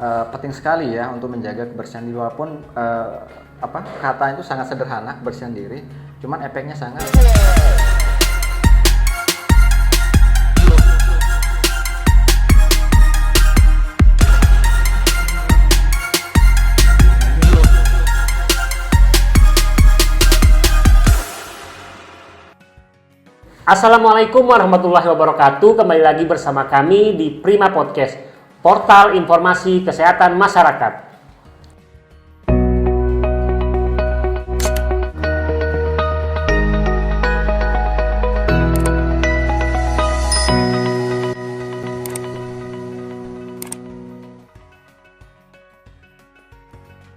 penting sekali ya untuk menjaga kebersihan diri, walaupun kata itu sangat sederhana, kebersihan diri, cuman efeknya sangat. Assalamualaikum warahmatullahi wabarakatuh. Kembali lagi bersama kami di Prima Podcast, portal informasi kesehatan masyarakat.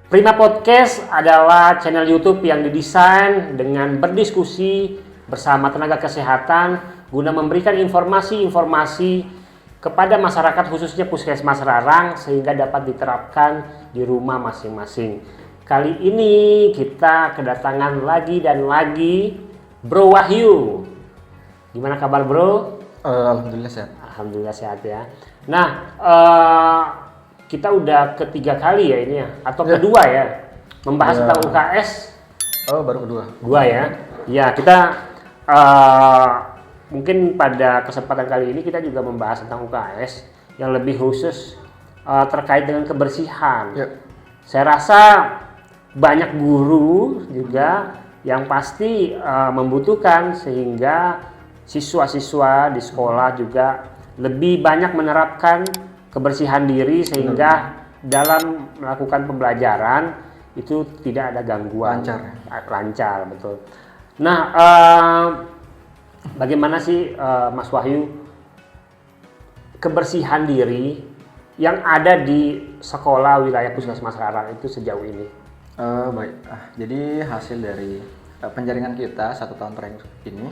Prima Podcast adalah channel YouTube yang didesain dengan berdiskusi bersama tenaga kesehatan guna memberikan informasi-informasi kepada masyarakat, khususnya Puskesmas Rarang, sehingga dapat diterapkan di rumah masing-masing. Kali ini kita kedatangan lagi dan lagi Bro Wahyu. Gimana kabar, Bro? Alhamdulillah sehat. Alhamdulillah sehat ya. Nah, kita udah ketiga kali ya ini ya, atau kedua ya, membahas tentang UKS. Oh, baru kedua. Dua ya. Ya, kita mungkin pada kesempatan kali ini kita juga membahas tentang UKS yang lebih khusus terkait dengan kebersihan. Ya. Saya rasa banyak guru juga yang pasti membutuhkan, sehingga siswa-siswa di sekolah juga lebih banyak menerapkan kebersihan diri, sehingga dalam melakukan pembelajaran itu tidak ada gangguan. Lancar, betul. Nah, bagaimana sih Mas Wahyu kebersihan diri yang ada di sekolah wilayah Puskesmas Rarang itu sejauh ini? Baik, jadi hasil dari penjaringan kita 1 tahun terakhir ini,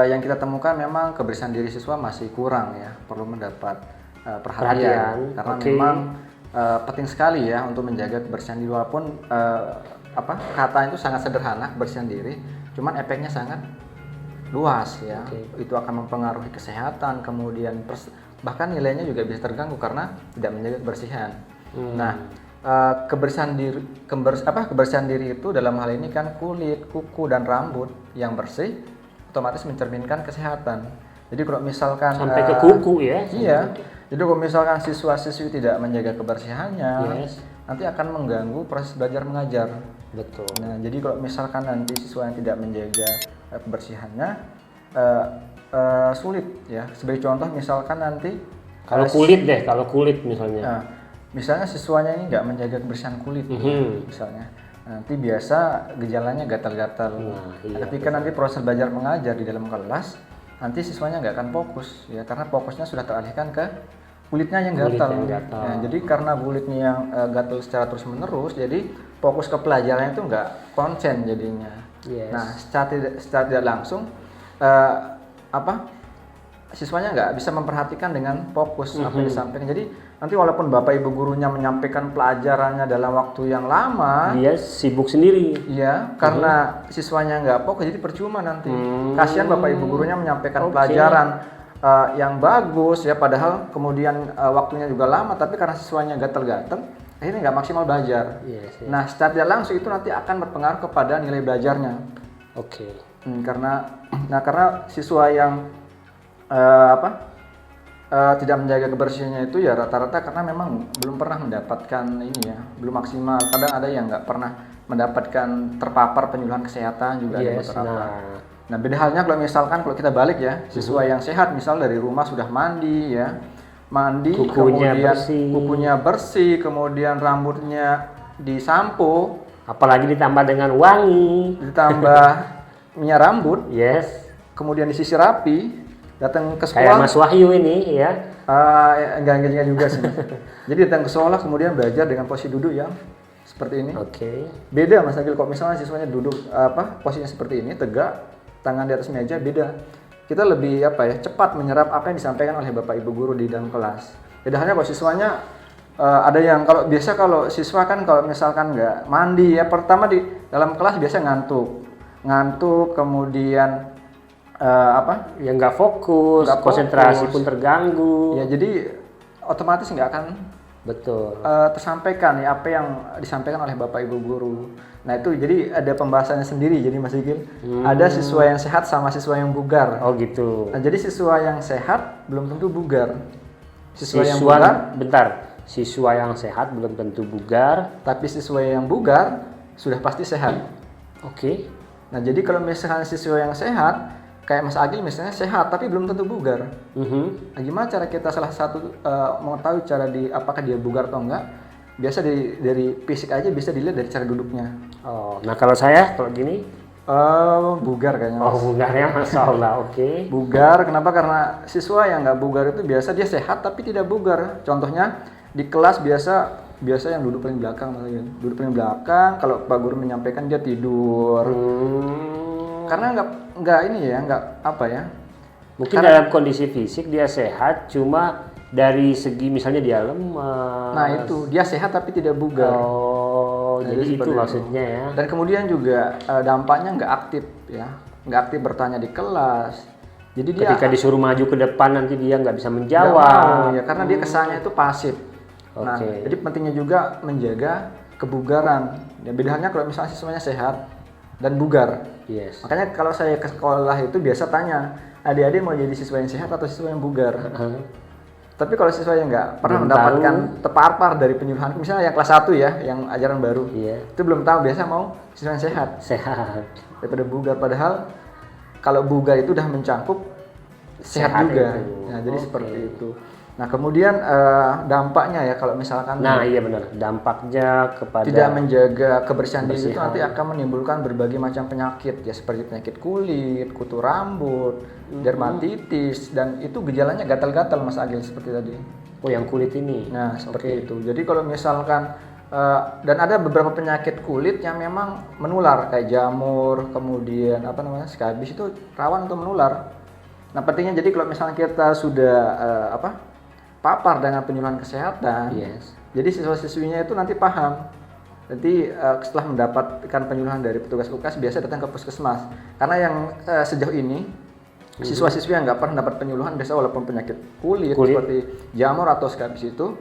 yang kita temukan memang kebersihan diri siswa masih kurang ya, perlu mendapat perhatian. Karena memang penting sekali ya untuk menjaga kebersihan diri, walaupun kata itu sangat sederhana, kebersihan diri, cuman efeknya sangat luas ya. Itu akan mempengaruhi kesehatan, kemudian bahkan nilainya juga bisa terganggu karena tidak menjaga kebersihan. Nah, kebersihan diri itu dalam hal ini kan kulit, kuku dan rambut yang bersih otomatis mencerminkan kesehatan. Jadi kalau misalkan sampai ke kuku ya. Iya. Jadi kalau misalkan siswa-siswi tidak menjaga kebersihannya, nanti akan mengganggu proses belajar mengajar. Betul. Nah, jadi kalau misalkan nanti siswa yang tidak menjaga kebersihannya, sulit ya. Sebagai contoh misalkan nanti kalau kulit misalnya. Misalnya siswanya ini nggak menjaga kebersihan kulit, misalnya. Nanti biasa gejalanya gatal-gatal. Ketika nanti proses belajar mengajar di dalam kelas, nanti siswanya nggak akan fokus ya, karena fokusnya sudah teralihkan ke kulitnya yang gatal. Ya, jadi karena kulitnya yang gatal secara terus menerus, jadi fokus ke pelajaran itu nggak konsen jadinya. Nah, secara tidak langsung siswanya nggak bisa memperhatikan dengan fokus apa yang disampaikan. Jadi nanti walaupun bapak ibu gurunya menyampaikan pelajarannya dalam waktu yang lama, dia sibuk sendiri. Iya, karena siswanya nggak fokus, jadi percuma nanti. Kasihan bapak ibu gurunya menyampaikan pelajaran yang bagus ya, padahal kemudian waktunya juga lama, tapi karena siswanya gatal-gatal, akhirnya nggak maksimal belajar. Nah, secara tidak langsung itu nanti akan berpengaruh kepada nilai belajarnya. Karena siswa yang tidak menjaga kebersihannya itu ya rata-rata karena memang belum pernah mendapatkan ini ya, belum maksimal. Kadang ada yang nggak pernah mendapatkan terpapar penyuluhan kesehatan juga ada beberapa. Nah, beda halnya kalau misalkan kalau kita balik ya, siswa yang sehat misal dari rumah sudah mandi ya, kukunya bersih, kemudian rambutnya disampo, apalagi ditambah dengan wangi, ditambah minyak rambut, kemudian disisir rapi, datang ke sekolah. Kayak Mas Wahyu ini ya. Enggak juga sih. Jadi datang ke sekolah kemudian belajar dengan posisi duduk yang seperti ini. Beda Mas Agil, kalau misalnya siswanya duduk posisinya seperti ini, tegak, tangan di atas meja, beda. Kita lebih cepat menyerap apa yang disampaikan oleh bapak ibu guru di dalam kelas. Beda halnya kalau siswanya ada yang kalau siswa kan kalau misalkan nggak mandi ya, pertama di dalam kelas biasa ngantuk, kemudian yang nggak fokus, konsentrasi pun terganggu. Ya, jadi otomatis nggak akan Betul. tersampaikan ya apa yang disampaikan oleh Bapak Ibu guru. Nah itu jadi ada pembahasannya sendiri jadi Mas Igil. Ada siswa yang sehat sama siswa yang bugar. Oh gitu. Nah jadi siswa yang sehat belum tentu bugar. Siswa yang bugar, bentar. Siswa yang sehat belum tentu bugar. tapi siswa yang bugar sudah pasti sehat. Oke. Nah jadi kalau misalnya siswa yang sehat, kayak Mas Agil misalnya sehat tapi belum tentu bugar. Nah, gimana cara kita salah satu mengetahui apakah dia bugar atau enggak? Biasa dari fisik aja bisa dilihat dari cara duduknya. Oh, nah kalau gini? Bugar kayaknya. Oh, bugarnya Masya Allah, oke. Bugar, kenapa? Karena siswa yang nggak bugar itu biasa dia sehat tapi tidak bugar. Contohnya di kelas biasa yang duduk paling belakang, duduk paling belakang. Kalau Pak Guru menyampaikan dia tidur. Karena nggak ini ya, nggak apa ya? Mungkin dalam kondisi fisik dia sehat, cuma dari segi misalnya dia lemas. Nah itu dia sehat tapi tidak bugar. Oh, jadi itu maksudnya ya. Dan kemudian juga dampaknya nggak aktif ya, nggak aktif bertanya di kelas. Jadi dia Ketika disuruh maju ke depan nanti dia nggak bisa nggak menjawab. mau, ya karena dia kesannya itu pasif. Nah, Oke. jadi pentingnya juga menjaga kebugaran. Ya bedanya kalau misalnya siswanya sehat dan bugar. Yes. Makanya kalau saya ke sekolah itu biasa tanya, adik-adik mau jadi siswa yang sehat atau siswa yang bugar? Tapi kalau siswa yang nggak pernah Belum mendapatkan terpapar dari penyuluhan, misalnya yang kelas 1 ya, yang ajaran baru, Iya. itu belum tahu, biasa mau siswa yang sehat Sehat. daripada bugar. Padahal kalau bugar itu udah mencakup sehat juga. itu. Nah, jadi Oke. seperti itu. Nah, kemudian dampaknya ya kalau misalkan Nah, iya benar. Dampaknya kepada tidak menjaga kebersihan diri itu kebersihan. nanti akan menimbulkan berbagai macam penyakit ya, seperti penyakit kulit, kutu rambut, dermatitis, dan itu gejalanya gatal-gatal Mas Agil seperti tadi. Oh, yang kulit ini. Nah, seperti itu. Jadi kalau misalkan dan ada beberapa penyakit kulit yang memang menular kayak jamur, kemudian skabis itu rawan untuk menular. Nah, pentingnya jadi kalau misalnya kita sudah papar dengan penyuluhan kesehatan, Yes. jadi siswa-siswinya itu nanti paham. Nanti setelah mendapatkan penyuluhan dari petugas UKAS biasa datang ke puskesmas. Karena yang sejauh ini siswa-siswi yang nggak pernah dapat penyuluhan biasa walaupun penyakit kulit seperti jamur atau skabis itu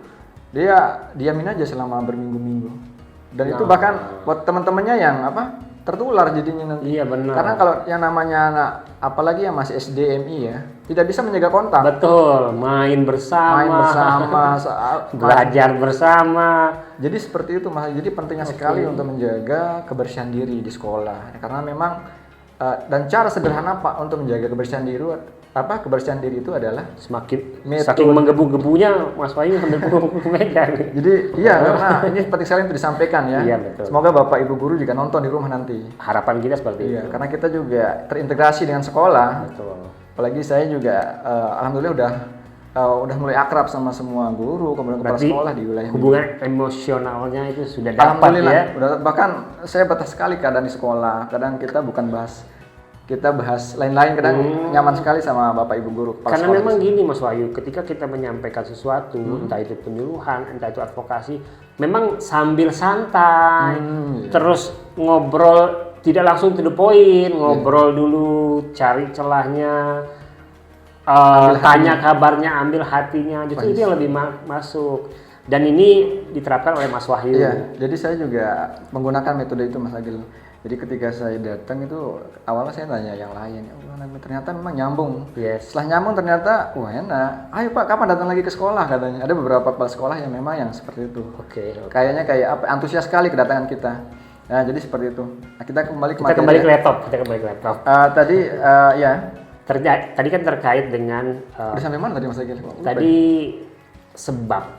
dia diamin aja selama berminggu-minggu. Dan itu bahkan buat teman-temannya yang tertular jadinya nanti. Iya benar. Karena kalau yang namanya anak apalagi yang masih SD MI ya, tidak bisa menjaga kontak. Betul, main bersama, belajar bersama. Jadi seperti itu Mas. Jadi pentingnya sekali untuk menjaga kebersihan diri di sekolah. Karena memang dan cara sederhana Pak untuk menjaga kebersihan diri itu adalah saking menggebu-gebunya Mas Wahyu mendukung meja. Jadi iya karena ini penting sekali untuk disampaikan ya. Iya, betul. Semoga Bapak Ibu guru juga nonton di rumah nanti. Harapan kita seperti Iya, itu. karena kita juga terintegrasi dengan sekolah. Betul. Apalagi saya juga alhamdulillah udah mulai akrab sama semua guru, kemudian kepala sekolah di wilayah hubungan emosionalnya itu sudah dapat alhamdulillah, ya. bahkan saya batas sekali keadaan di sekolah. Kadang kita kita bahas lain-lain, kadang nyaman sekali sama Bapak Ibu guru. Karena memang gini Mas Wahyu, ketika kita menyampaikan sesuatu, entah itu penyuluhan, entah itu advokasi, memang sambil santai, terus ngobrol, tidak langsung to the point, ngobrol dulu, cari celahnya, tanya kabarnya, ambil hatinya, justru itu yang lebih masuk. Dan ini diterapkan oleh Mas Wahyu. Iya, jadi saya juga menggunakan metode itu Mas Agil. Jadi ketika saya datang itu awalnya saya tanya yang lain, ternyata memang nyambung. Yes. Setelah nyambung ternyata wah enak. Ayo Pak, kapan datang lagi ke sekolah katanya. Ada beberapa kepala sekolah yang memang yang seperti itu. Oke. Kayaknya kayak antusias sekali kedatangan kita. Nah, jadi seperti itu. Nah, kita kembali ke laptop. Tadi ya. Tadi kan terkait dengan Udah sampai mana tadi Mas Agil? Tadi sebab.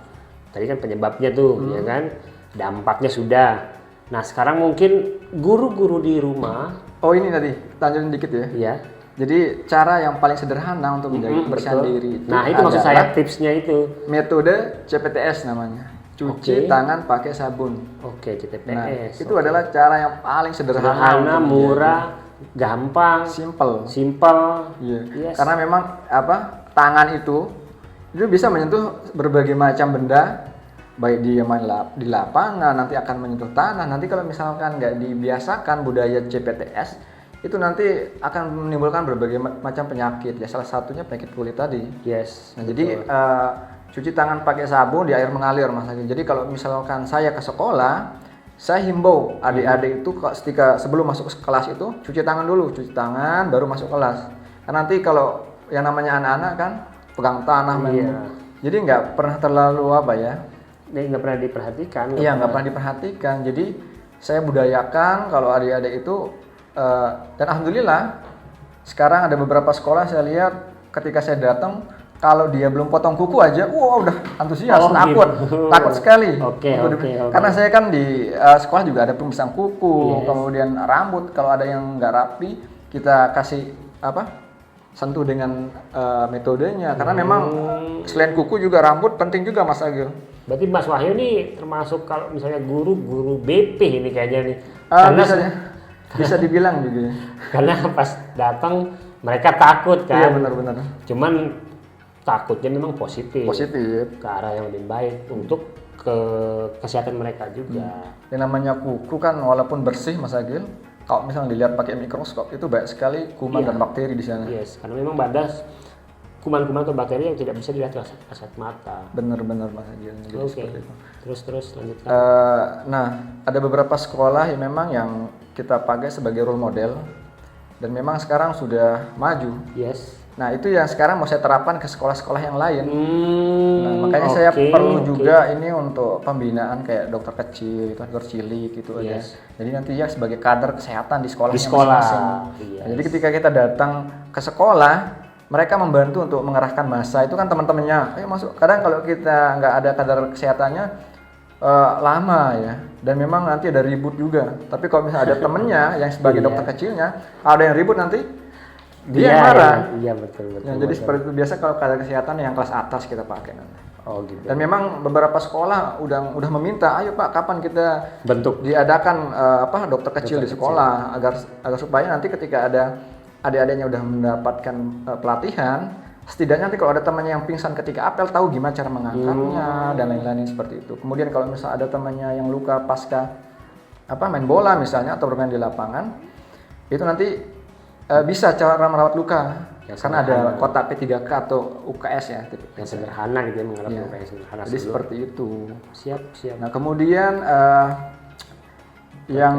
Tadi kan penyebabnya tuh, ya kan? Dampaknya sudah. Nah, sekarang mungkin guru-guru di rumah. Oh, ini tadi lanjutin dikit ya. Iya. Jadi cara yang paling sederhana untuk menjaga kebersihan diri itu Nah, itu maksud saya tipsnya itu. Metode CPTS namanya. Cuci tangan pakai sabun. Oke, CPTS. Nah, itu adalah cara yang paling sederhana, murah, gampang, simple. Iya. Yes. Karena memang tangan itu bisa menyentuh berbagai macam benda, baik dia main di lapangan, nanti akan menyentuh tanah. Nanti kalau misalkan nggak dibiasakan budaya CPTS, itu nanti akan menimbulkan berbagai macam penyakit. Ya salah satunya penyakit kulit tadi. Yes. Nah, jadi cuci tangan pakai sabun di air mengalir Mas Agil. Jadi kalau misalkan saya ke sekolah, saya himbau adik-adik itu ketika sebelum masuk ke kelas itu cuci tangan dulu, cuci tangan baru masuk kelas. Karena nanti kalau yang namanya anak-anak kan pegang tanah, jadi nggak pernah terlalu apa ya? Nggak pernah diperhatikan. Iya, nggak pernah diperhatikan. Jadi saya budayakan kalau adik-adik itu dan alhamdulillah sekarang ada beberapa sekolah saya lihat ketika saya datang kalau dia belum potong kuku aja, udah antusias, takut sekali. Oke. Karena saya kan di sekolah juga ada pemisahan kuku, kemudian rambut kalau ada yang nggak rapi kita kasih sentuh dengan metodenya. Karena memang selain kuku juga rambut penting juga Mas Agil. Berarti Mas Wahyu nih termasuk kalau misalnya guru BP ini kayaknya nih. Bisa dibilang juga. Karena pas datang mereka takut kan. Iya benar-benar. Cuman takutnya memang positif ke arah yang lebih baik untuk kesehatan mereka juga. Yang namanya kuku kan walaupun bersih Mas Agil, kalau misalnya dilihat pakai mikroskop itu banyak sekali kuman dan bakteri di sana. Karena memang badas kuman-kuman atau bakteri yang tidak bisa dilihat kasat mata. Benar-benar Mas Agil. Oke. Terus lanjutkan. Nah, ada beberapa sekolah yang memang yang kita pakai sebagai role model dan memang sekarang sudah maju. Nah, itu yang sekarang mau saya terapkan ke sekolah-sekolah yang lain. Nah, makanya saya perlu juga ini untuk pembinaan kayak dokter kecil, dokter cilik gitu aja. Jadi nanti ya sebagai kader kesehatan di sekolahnya masing-masing. Nah, jadi ketika kita datang ke sekolah, mereka membantu untuk mengerahkan massa. Itu kan teman-temannya, ayo masuk. Kadang kalau kita nggak ada kader kesehatannya lama ya. Dan memang nanti ada ribut juga. Tapi kalau misalnya ada temennya yang sebagai dokter kecilnya, ada yang ribut nanti dia marah. Iya betul. Jadi seperti itu biasa kalau kader kesehatan yang kelas atas kita pakai nanti. Oh gitu. Dan memang beberapa sekolah udah meminta, ayo Pak, kapan kita bentuk diadakan dokter kecil di sekolah agar supaya nanti ketika ada adik-adiknya udah mendapatkan pelatihan, setidaknya nanti kalau ada temannya yang pingsan ketika apel tahu gimana cara mengangkatnya dan lain-lain seperti itu. Kemudian kalau misalnya ada temannya yang luka pasca main bola misalnya atau bermain di lapangan, itu nanti bisa cara merawat luka karena ada kotak P3K atau UKS ya yang sederhana gitu ya, menganggap luka yang sederhana. Jadi seperti itu. Siap. Nah kemudian yang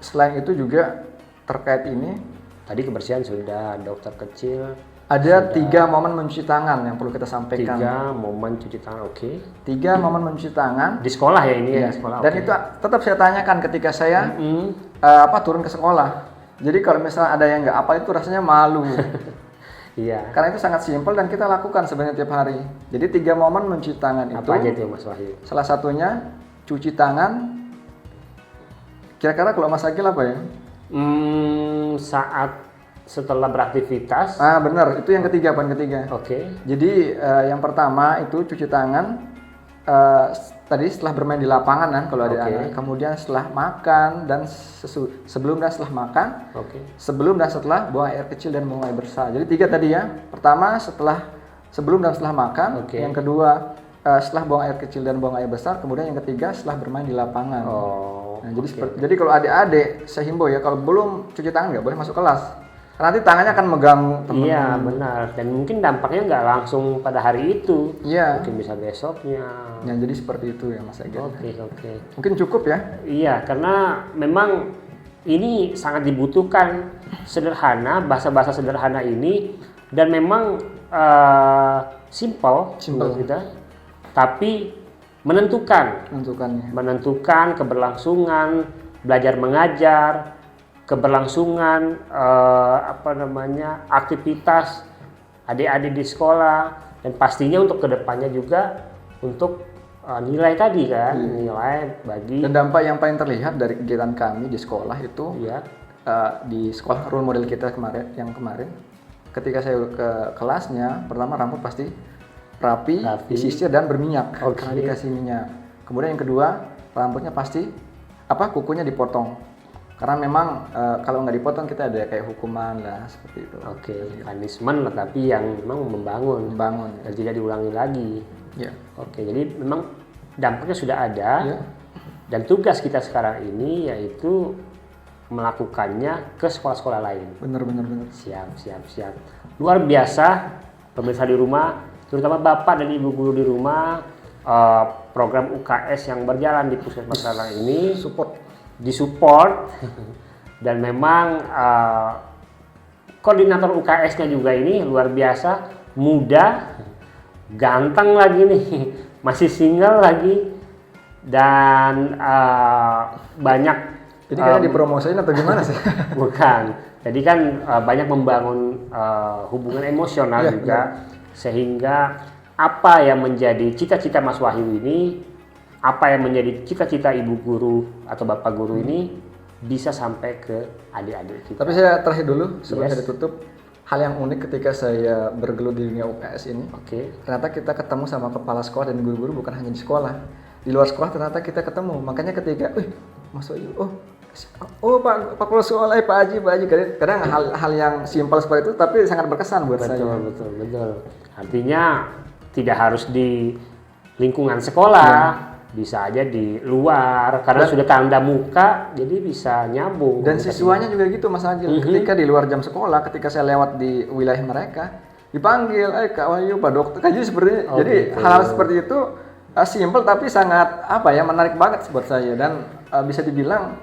selain itu juga terkait ini tadi kebersihan sudah, dokter kecil ada 3 momen mencuci tangan yang perlu kita sampaikan. 3 momen cuci tangan, 3 momen mencuci tangan di sekolah ya ini ya, di sekolah. Dan itu tetap saya tanyakan ketika saya turun ke sekolah. Jadi kalau misalnya ada yang nggak apa itu rasanya malu. Karena itu sangat simpel dan kita lakukan sebenarnya tiap hari. Jadi 3 momen mencuci tangan itu. Apa aja itu Mas Wahyu? Salah satunya cuci tangan. Kira-kira kalau Mas Agil apa ya? Saat setelah beraktivitas. Benar, itu yang ketiga, poin ketiga. Jadi yang pertama itu cuci tangan tadi setelah bermain di lapangan kan kalau ada anak. Kemudian setelah makan dan sebelum dan setelah makan. Sebelum dan setelah buang air kecil dan buang air besar. Jadi 3 tadi ya. Pertama sebelum dan setelah makan. Yang kedua setelah buang air kecil dan buang air besar. Kemudian yang ketiga setelah bermain di lapangan. Nah, jadi kalau adik-adik saya himbau ya kalau belum cuci tangan nggak boleh masuk kelas. Karena nanti tangannya akan megang teman. Iya benar. Dan mungkin dampaknya nggak langsung pada hari itu. Mungkin bisa besoknya. Ya jadi seperti itu ya Mas Agil. Oke. Mungkin cukup ya? Iya karena memang ini sangat dibutuhkan sederhana, bahasa-bahasa sederhana ini dan memang simple kita, tapi menentukan keberlangsungan belajar mengajar, keberlangsungan aktivitas adik-adik di sekolah dan pastinya untuk kedepannya juga untuk nilai tadi kan, nilai bagi dan dampak yang paling terlihat dari kegiatan kami di sekolah itu di sekolah role model kita kemarin ketika saya ke kelasnya pertama rambut pasti rapi, disisir dan berminyak karena dikasih minyak. Kemudian yang kedua rambutnya pasti kukunya dipotong karena memang kalau nggak dipotong kita ada kayak hukuman lah seperti itu. Punishment tapi yang memang membangun dan tidak diulangi lagi. Jadi memang dampaknya sudah ada dan tugas kita sekarang ini yaitu melakukannya ke sekolah-sekolah lain. Benar. Siap. Luar biasa pemirsa di rumah. terutama Bapak dan Ibu guru di rumah, program UKS yang berjalan di Puskesmas Lalang ini disupport dan memang koordinator UKS-nya juga ini luar biasa, muda, ganteng lagi nih, masih single lagi, dan banyak. Ini kayaknya dipromosiin atau gimana sih? Bukan. Jadi kan banyak membangun hubungan emosional juga, sehingga apa yang menjadi cita-cita Mas Wahyu ini, apa yang menjadi cita-cita Ibu guru atau Bapak guru ini bisa sampai ke adik-adik kita. Tapi saya terakhir dulu sebelum saya ditutup, hal yang unik ketika saya bergelut di dunia UKS ini, ternyata kita ketemu sama kepala sekolah dan guru-guru bukan hanya di sekolah, di luar sekolah ternyata kita ketemu. Makanya ketika, Mas Wahyu, Pak Kepala Sekolah, Pak Haji, kadang hal yang simpel seperti itu tapi sangat berkesan buat saya. Betul. Artinya tidak harus di lingkungan sekolah, bisa aja di luar, karena sudah tanda muka, jadi bisa nyambung. Dan siswanya juga gitu Mas Agil, ketika di luar jam sekolah, ketika saya lewat di wilayah mereka, dipanggil, Kak Wahyu, Pak Dokter, jadi seperti jadi hal-hal seperti itu simpel tapi sangat menarik banget buat saya, dan bisa dibilang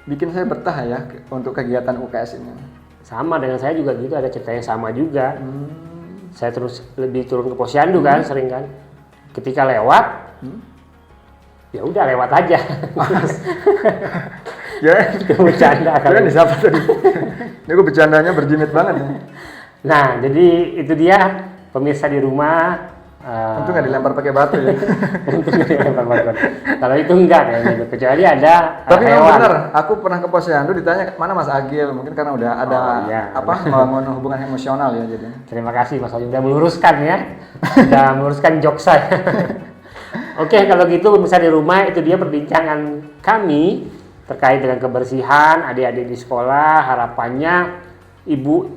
bikin saya betah ya untuk kegiatan UKS ini. Sama dengan saya juga gitu, ada cerita yang sama juga. Saya terus lebih turun ke posyandu kan, sering kan. Ketika lewat, ya udah lewat aja. Ya, bercanda kan disapa tadi. Ini gue bercandanya berjimit banget nih. Nah, jadi itu dia pemirsa di rumah. Untung nggak dilempar pakai batu ya. Untung nggak dilempar pakai batu. Kalau itu enggak kayaknya, kecuali ada tapi hewan. memang benar, aku pernah ke posyandu ditanya mana Mas Agil, mungkin karena udah ada membangun hubungan emosional ya jadi. Terima kasih Mas Agil udah meluruskan ya, udah meluruskan jokes saya. Oke, kalau gitu pemirsa di rumah, itu dia perbincangan kami terkait dengan kebersihan adik-adik di sekolah. Harapannya ibu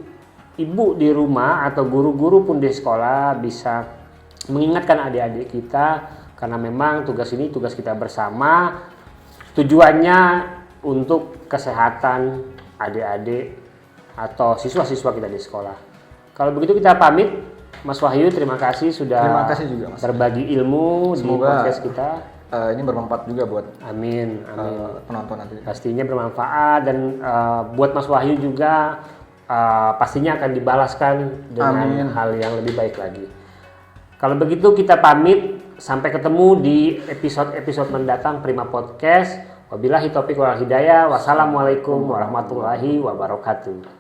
di rumah atau guru-guru pun di sekolah bisa mengingatkan adik-adik kita, karena memang tugas ini tugas kita bersama, tujuannya untuk kesehatan adik-adik atau siswa-siswa kita di sekolah. Kalau begitu kita pamit, Mas Wahyu, terima kasih sudah juga, Mas, berbagi ilmu. Semoga di podcast kita ini bermanfaat juga buat penonton nanti. Pastinya bermanfaat, dan buat Mas Wahyu juga pastinya akan dibalaskan dengan hal yang lebih baik lagi. Kalau begitu kita pamit, sampai ketemu di episode-episode mendatang Prima Podcast. Wabillahi taufiq wal hidayah. Wassalamualaikum warahmatullahi wabarakatuh.